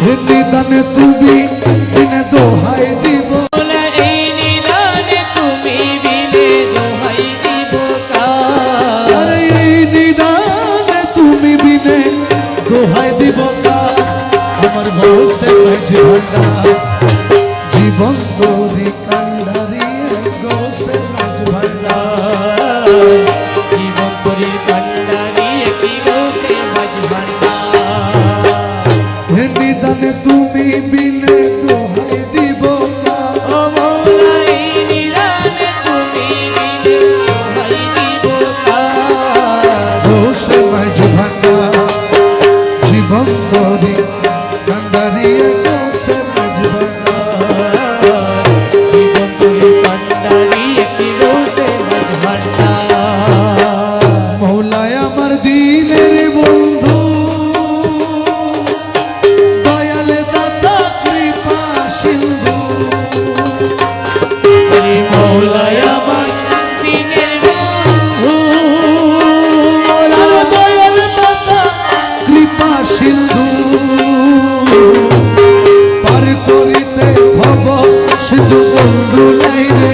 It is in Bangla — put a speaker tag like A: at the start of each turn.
A: নিদানে তুমি বিনে দোহাই দিব
B: এই নিদানে তুমি বিনে দোহাই দিব কার
A: আরে এই নিদানে তুমি বিনে দোহাই দিব কার আমার বসে মাঝে ভান্ডা জীবন তোরি কান্ডারি গোসে মাঝে ভান্ডা
B: জীবন তোরি কান্ডারি কি গোসে মাঝে ভান্ডা
A: নিদানে তুমি বিনে দোহাই দিব কার
B: ও মৌলা এই নিদানে তুমি বিনে দোহাই দিব কার
A: গোসে মাঝে ভান্ডা জীবন তোরি কান্ডারি গোসে মাঝে ভান্ডা
B: জীবন তোরি কান্ডারি কি গোসে মাঝে ভান্ডা
A: মৌলায় আমার দিনের বন্ধু দয়ালে দাতা কৃপা সিন্ধু মৌলায় আমার
B: দিনের বন্ধু
A: মৌলা দয়ালে দাতা কৃপা সিন্ধু পার করিতে ভব সিন্ধু বন্ধু নাই রে